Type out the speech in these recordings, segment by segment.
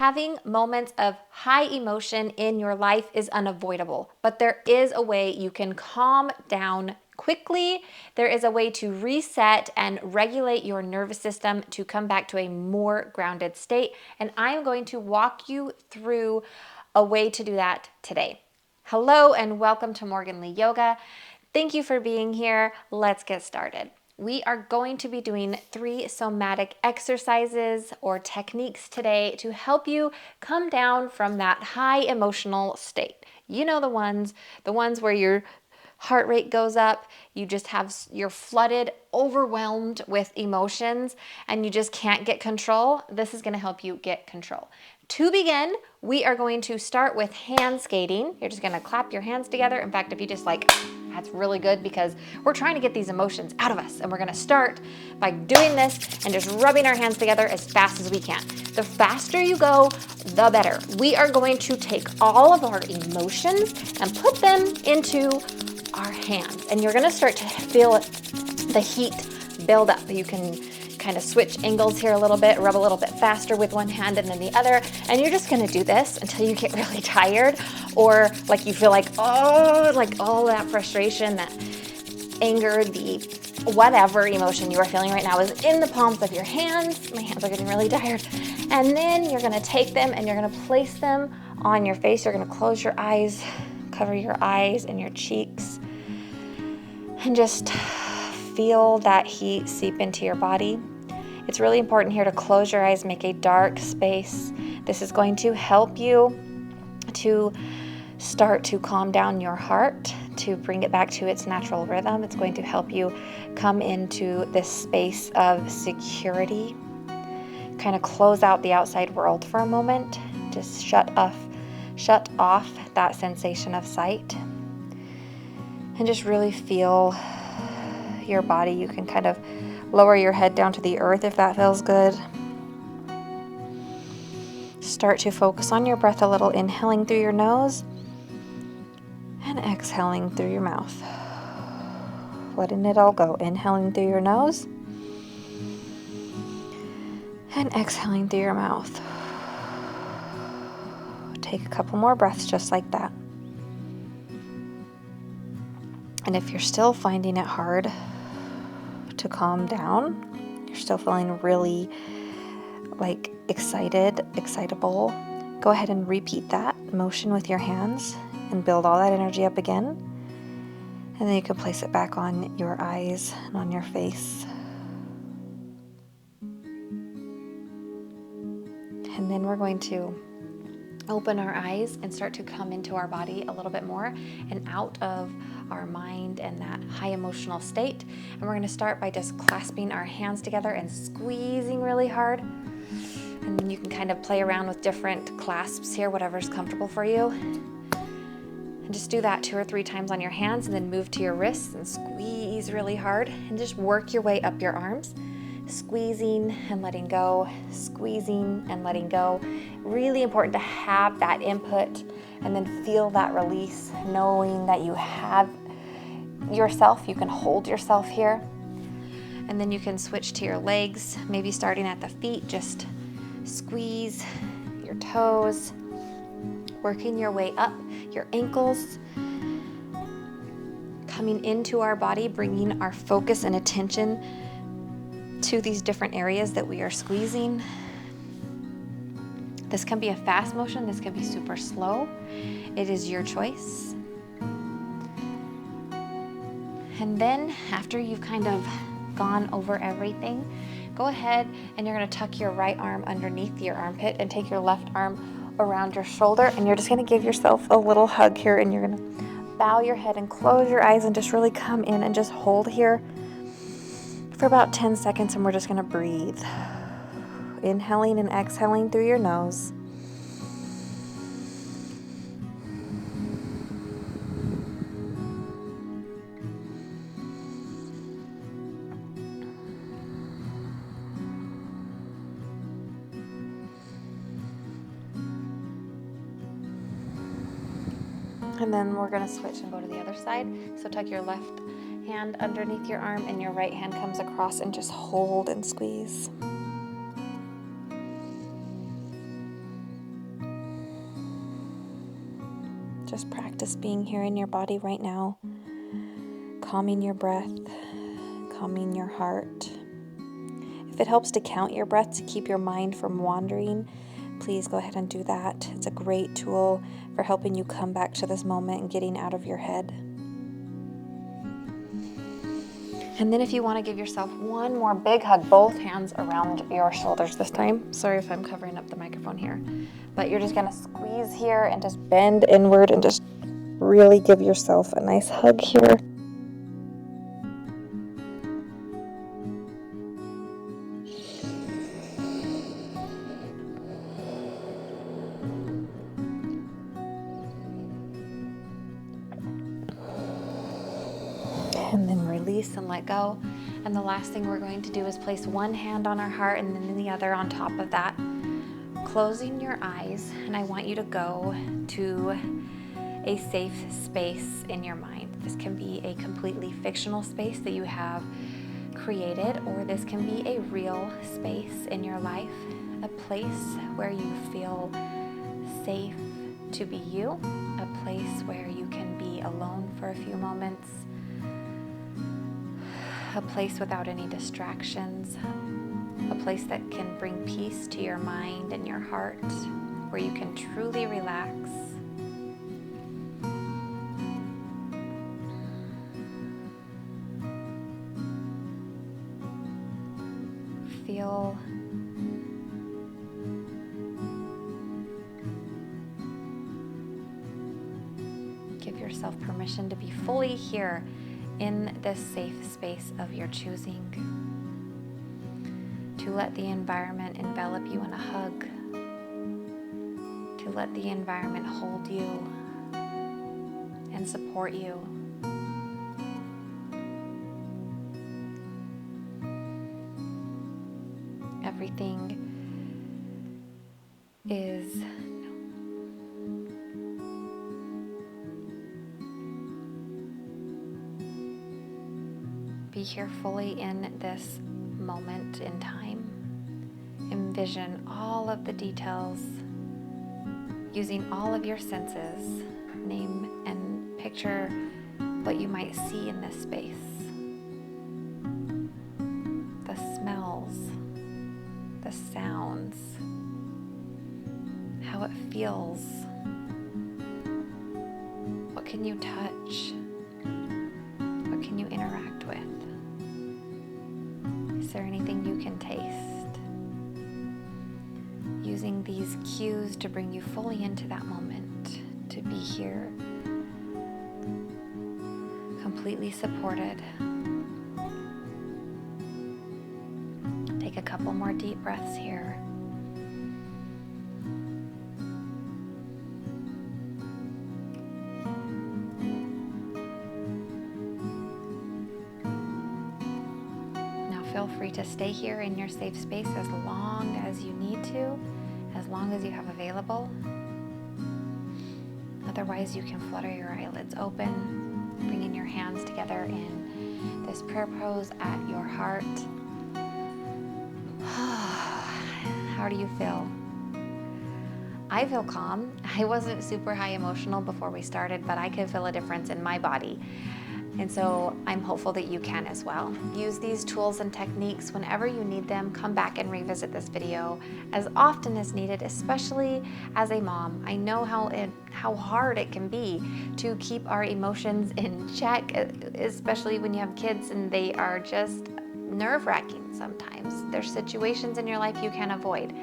Having moments of high emotion in your life is unavoidable, but there is a way you can calm down quickly. There is a way to reset and regulate your nervous system to come back to a more grounded state. And I am going to walk you through a way to do that today. Hello and welcome to Morgan Lee Yoga. Thank you for being here. Let's get started. We are going to be doing 3 somatic exercises or techniques today to help you come down from that high emotional state. You know the ones where your heart rate goes up, you're flooded, overwhelmed with emotions, and you just can't get control. This is going to help you get control. To begin, we are going to start with hand skating. You're just going to clap your hands together. In fact, if you just that's really good because we're trying to get these emotions out of us. And we're going to start by doing this and just rubbing our hands together as fast as we can. The faster you go, the better. We are going to take all of our emotions and put them into our hands. And you're going to start to feel the heat build up. You can kind of switch angles here a little bit, rub a little bit faster with one hand and then the other. And you're just going to do this until you get really tired or like you feel like all that frustration, that anger, the whatever emotion you are feeling right now is in the palms of your hands. My hands are getting really tired. And then you're going to take them and you're going to place them on your face. You're going to close your eyes, cover your eyes and your cheeks, and just feel that heat seep into your body. It's really important here to close your eyes, make a dark space. This is going to help you to start to calm down your heart, to bring it back to its natural rhythm. It's going to help you come into this space of security, kind of close out the outside world for a moment, just shut off that sensation of sight, and just really feel your body. You can kind of lower your head down to the earth if that feels good. Start to focus on your breath a little, inhaling through your nose and exhaling through your mouth. Letting it all go. Inhaling through your nose and exhaling through your mouth. Take a couple more breaths just like that. And if you're still finding it hard to calm down, you're still feeling really excitable, go ahead and repeat that motion with your hands and build all that energy up again. And then you can place it back on your eyes and on your face. And then we're going to open our eyes and start to come into our body a little bit more and out of our mind and that high emotional state. And we're going to start by just clasping our hands together and squeezing really hard. And then you can kind of play around with different clasps here, whatever's comfortable for you. And just do that 2 or 3 times on your hands and then move to your wrists and squeeze really hard and just work your way up your arms. Squeezing and letting go, squeezing and letting go. Really important to have that input and then feel that release, knowing that you have yourself, you can hold yourself here. And then you can switch to your legs, maybe starting at the feet, just squeeze your toes, working your way up, your ankles, coming into our body, bringing our focus and attention to these different areas that we are squeezing. This can be a fast motion, this can be super slow. It is your choice. And then after you've kind of gone over everything, go ahead and you're going to tuck your right arm underneath your armpit and take your left arm around your shoulder, and you're just going to give yourself a little hug here, and you're going to bow your head and close your eyes and just really come in and just hold here for about 10 seconds, and we're just going to breathe. Inhaling and exhaling through your nose. And then we're going to switch and go to the other side. So tuck your left hand underneath your arm and your right hand comes across and just hold and squeeze. Just practice being here in your body right now, calming your breath, calming your heart. If it helps to count your breath to keep your mind from wandering, please go ahead and do that. It's a great tool for helping you come back to this moment and getting out of your head. And then if you want to give yourself one more big hug, both hands around your shoulders this time. Sorry if I'm covering up the microphone here. But you're just going to squeeze here and just bend inward and just really give yourself a nice hug here. And then release and let go. And the last thing we're going to do is place one hand on our heart and then the other on top of that. Closing your eyes, and I want you to go to a safe space in your mind. This can be a completely fictional space that you have created, or this can be a real space in your life, a place where you feel safe to be you, a place where you can be alone for a few moments, a place without any distractions, a place that can bring peace to your mind and your heart, where you can truly relax. Feel give yourself permission to be fully here in this safe space of your choosing, to let the environment envelop you in a hug, to let the environment hold you and support you. Everything is be here fully in this moment in time. Envision all of the details, using all of your senses. Name and picture what you might see in this space. The smells, the sounds, how it feels. What can you touch? What can you interact with? Is there anything you can taste? Using these cues to bring you fully into that moment, to be here, completely supported. Take a couple more deep breaths here. Feel free to stay here in your safe space as long as you need to, as long as you have available. Otherwise, you can flutter your eyelids open, bringing your hands together in this prayer pose at your heart. How do you feel? I feel calm. I wasn't super high emotional before we started, but I could feel a difference in my body. And so I'm hopeful that you can as well. Use these tools and techniques whenever you need them. Come back and revisit this video as often as needed, especially as a mom. I know how hard it can be to keep our emotions in check, especially when you have kids and they are just nerve-wracking sometimes. There's situations in your life you can't avoid.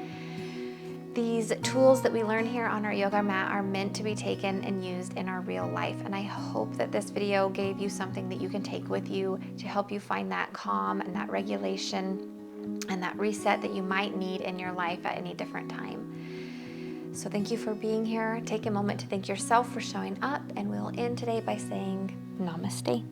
These tools that we learn here on our yoga mat are meant to be taken and used in our real life. And I hope that this video gave you something that you can take with you to help you find that calm and that regulation and that reset that you might need in your life at any different time. So thank you for being here. Take a moment to thank yourself for showing up, and we'll end today by saying namaste.